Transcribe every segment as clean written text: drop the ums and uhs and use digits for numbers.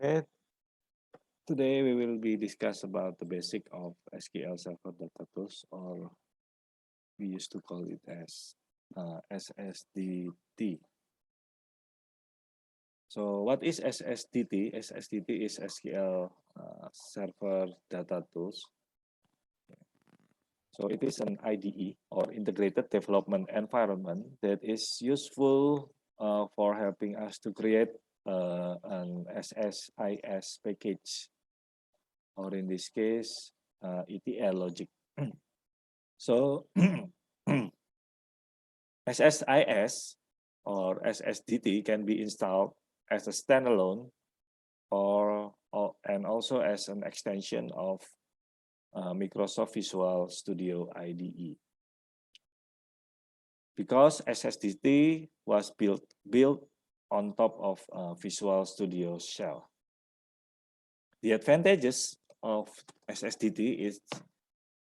Okay, today we will be discuss about the basic of SQL Server Data Tools, or we used to call it as SSDT. So what is SSDT? SSDT is SQL Server Data Tools. So it is an IDE or integrated development environment that is useful for helping us to create an SSIS package, or in this case, ETL logic. So SSIS or SSDT can be installed as a standalone and also as an extension of Microsoft Visual Studio IDE. Because SSDT was built on top of Visual Studio shell. The advantages of SSDT is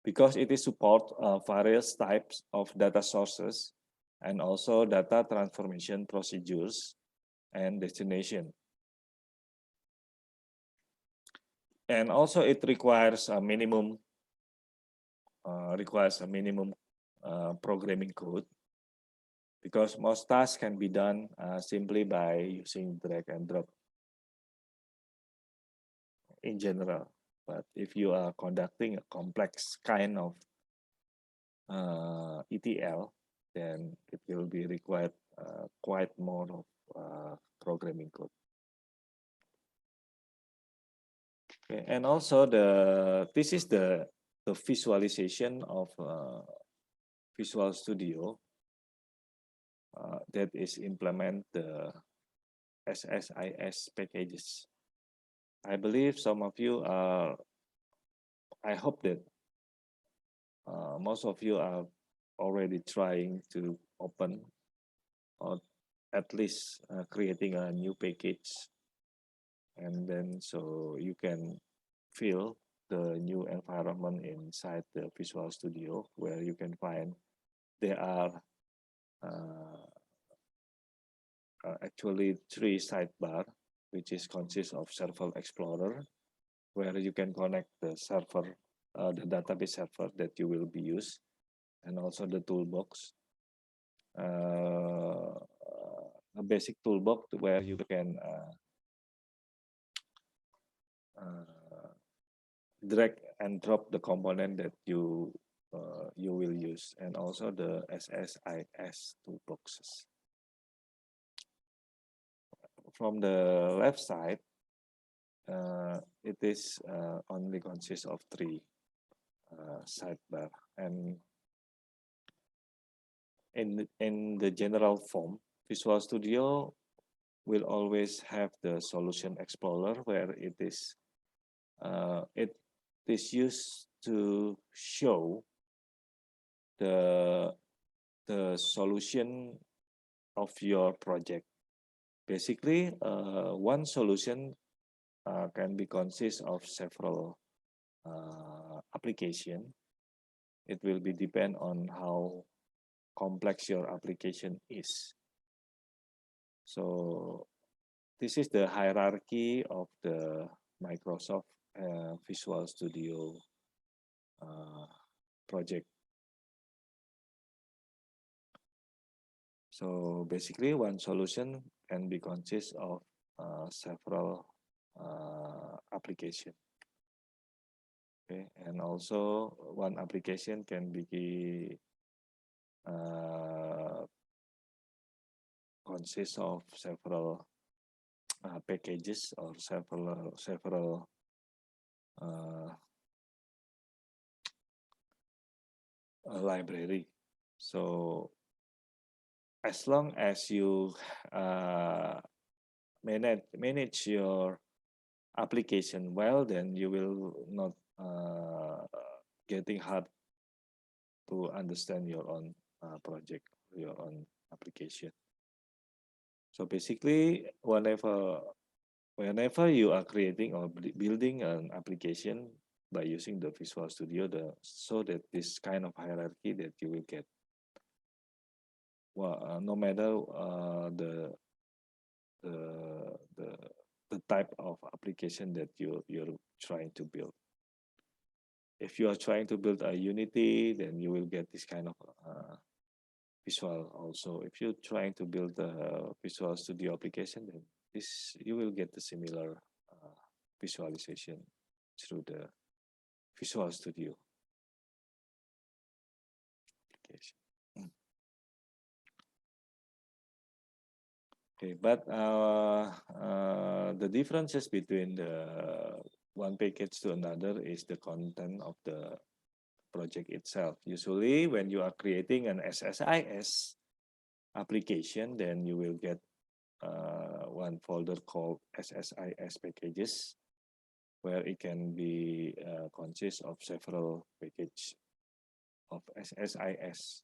because it is support various types of data sources and also data transformation procedures and destination. And also it requires a minimum programming code, because most tasks can be done simply by using drag and drop in general. But if you are conducting a complex kind of ETL, then it will be required quite more of programming code. Okay, and also this is the visualization of Visual Studio that is implement the SSIS packages. I believe some of you are, I hope that most of you are already trying to open or at least creating a new package, and then so you can feel the new environment inside the Visual Studio, where you can find there are actually 3 sidebar, which is consists of Server Explorer, where you can connect the server, the database server that you will be use, and also the toolbox, a basic toolbox where you can drag and drop the component that you will use, and also the SSIS toolboxes. From the left side, it is only consists of 3 sidebar, and in the general form, Visual Studio will always have the Solution Explorer, where it is used to show the solution of your project. Basically, one solution can be consist of several application. It will be depend on how complex your application is. So this is the hierarchy of the Microsoft Visual Studio project. So basically, one solution can be consist of several application. Okay, and also one application can be consist of several packages or several library. So as long as you manage your application well, then you will not getting hard to understand your own project, your own application. So basically, whenever you are creating or building an application by using the Visual Studio, so that this kind of hierarchy that you will get, well, no matter the the type of application that you're trying to build. If you are trying to build a Unity, then you will get this kind of visual also. If you're trying to build a Visual Studio application, then this you will get the similar visualization through the Visual Studio application. Okay, but the differences between the one package to another is the content of the project itself. Usually, when you are creating an SSIS application, then you will get one folder called SSIS packages, where it can be consist of several packages of SSIS.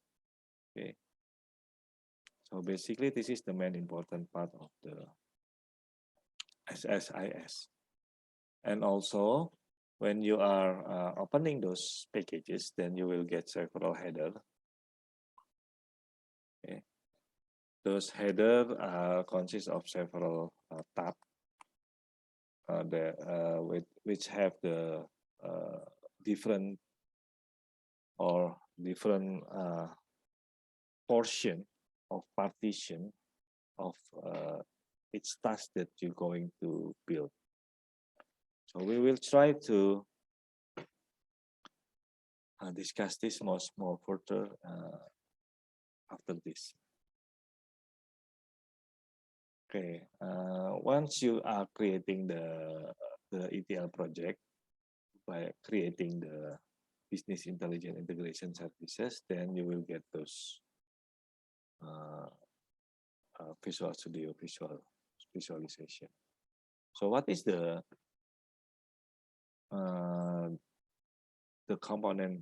Okay. So basically, this is the main important part of the SSIS. And also, when you are opening those packages, then you will get several header. Okay. Those header consist of several tabs which have the different portion of partition of each task that you're going to build. So we will try to discuss this more further after this. Okay, once you are creating the ETL project by creating the business intelligence integration services, then you will get those Visual Studio visualization. So what is the component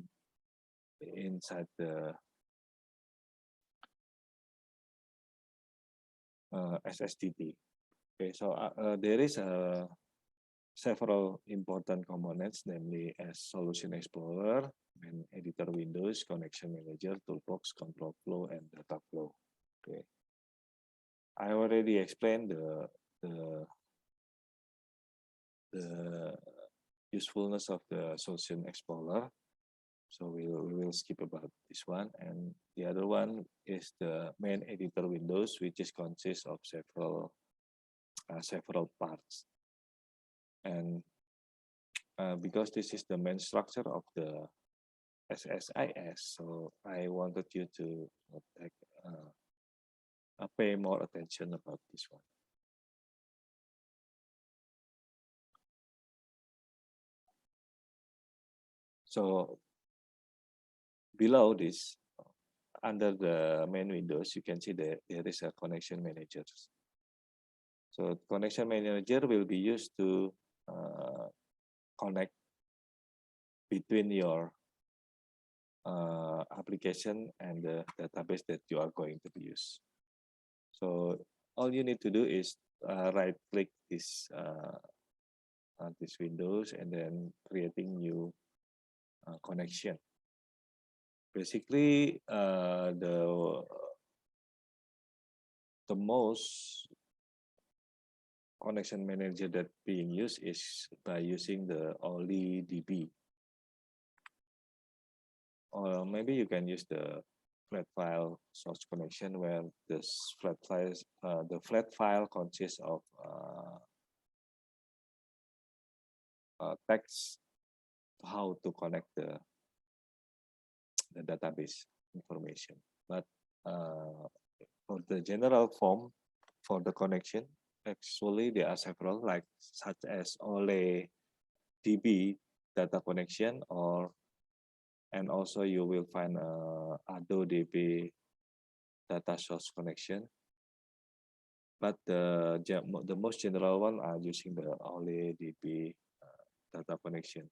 inside the SSDT? Okay, so there is several important components, namely as Solution Explorer, and Editor Windows, Connection Manager, Toolbox, Control Flow, and Data Flow. Okay, I already explained the usefulness of the Solution Explorer, so we will skip about this one. And the other one is the main editor windows, which is consists of several parts. And because this is the main structure of the SSIS, so I wanted you to pay more attention about this one. So below this, under the main windows, you can see that there is a connection manager. So connection manager will be used to connect between your application and the database that you are going to use. So all you need to do is right-click this windows and then creating new connection. Basically, the most connection manager that being used is by using the OLIDB. Or maybe you can use the flat file source connection, where this flat file consists of text how to connect the database information. But for the general form for the connection, actually there are several, like such as OLEDB data connection, and also you will find ADO-DB data source connection. But the most general one are using the OLEDB data connection.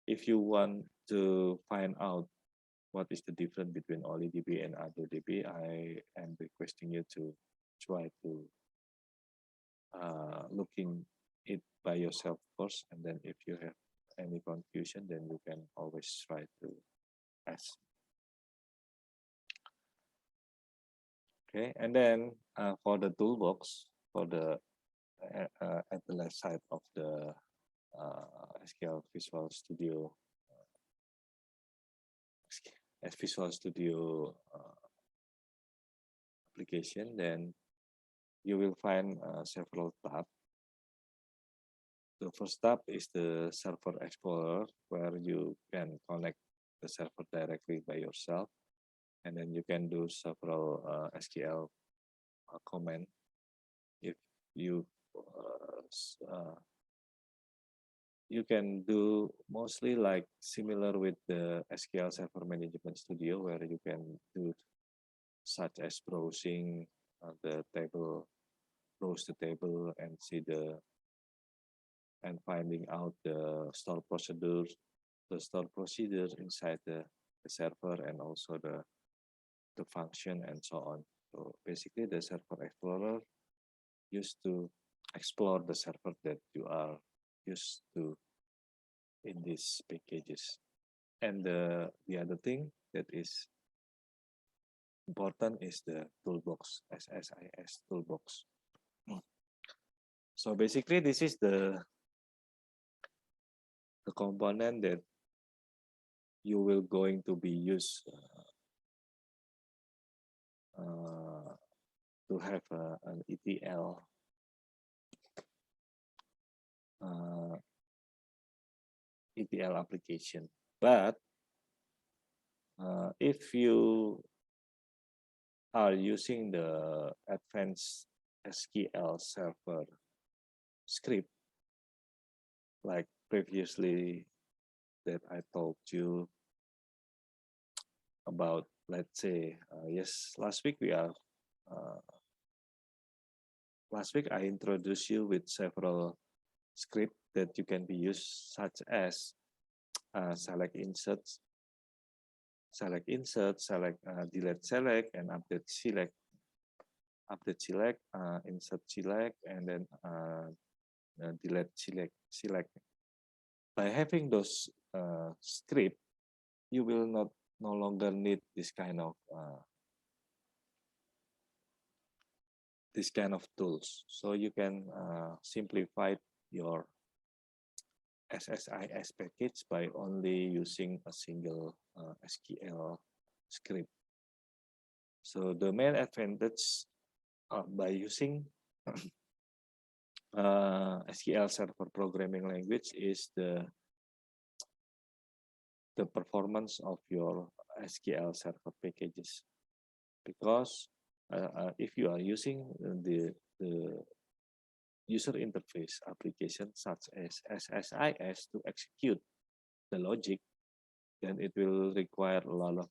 If you want to find out what is the difference between OLEDB and ADO-DB, I am requesting you to try to looking it by yourself first, and then if you have any confusion, then you can always try to ask. Okay, and then for the toolbox, for the at the left side of the SQL Visual Studio as Visual Studio application, then you will find several tabs. The first tab is the Server Explorer, where you can connect the server directly by yourself, and then you can do several SQL command. If you you can do mostly like similar with the SQL Server Management Studio, where you can do such as browsing the table, browse the table and see and finding out the store procedures inside the server, and also the function and so on. So basically the Server Explorer used to explore the server that you are used to in these packages. And the other thing that is important is the toolbox, SSIS toolbox. So basically this is the component that you will going to be used to have an ETL ETL application. But if you are using the advanced SQL Server script, like previously that I told you about, let's say, yes, last week I introduced you with several scripts that you can be used, such as select insert, delete select, and update select, insert select, and then delete select. By having those script, you will no longer need this kind of tools. So you can simplify your SSIS package by only using a single SQL script. So the main advantage by using SQL Server Programming Language is the performance of your SQL Server packages, because if you are using the user interface application such as SSIS to execute the logic, then it will require a lot of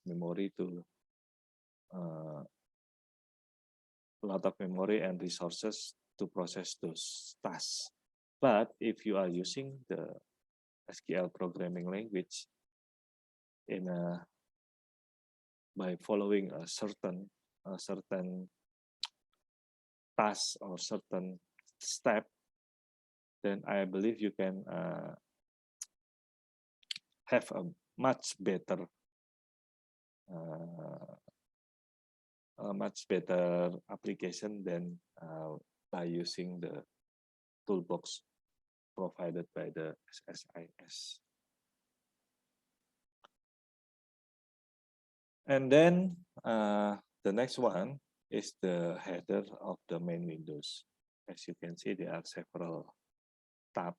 memory and resources to process those tasks. But if you are using the SQL programming language by following a certain task or certain step, then I believe you can have a much better application than by using the toolbox provided by the SSIS. And then the next one is the header of the main windows. As you can see, there are several tabs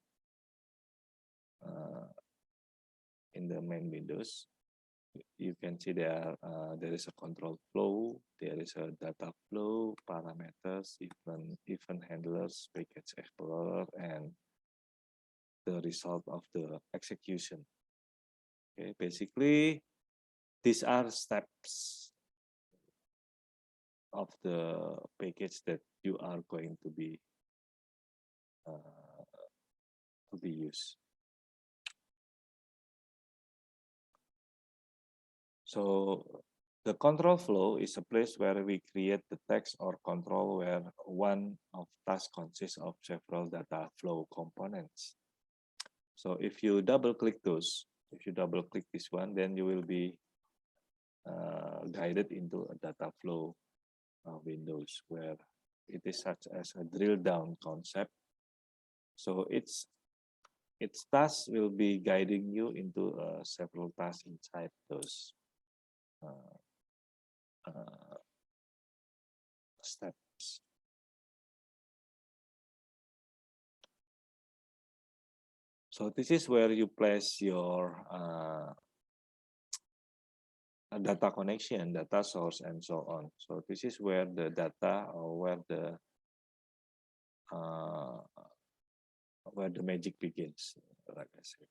in the main windows. You can see there is a control flow, there is a data flow, parameters, event handlers, package explorer, and the result of the execution. Okay, basically these are steps of the package that you are going to be used. So the control flow is a place where we create the text or control where one of tasks consists of several data flow components. So if you double click this one, then you will be guided into a data flow windows, where it is such as a drill down concept So its task will be guiding you into several tasks inside those uh, uh, steps. So this is where you place your data connection, data source, and so on. So this is where the data or uh, where the magic begins, like I said.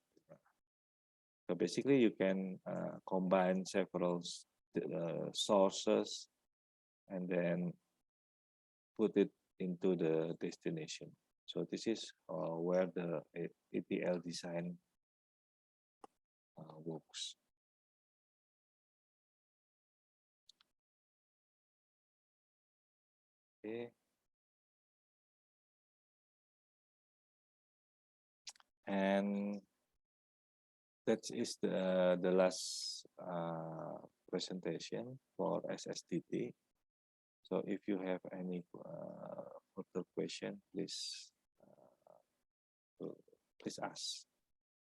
So basically, you can combine several sources and then put it into the destination. So this is where the ETL design works. Okay. And that is the last presentation for SSDT. So if you have any further question, please ask.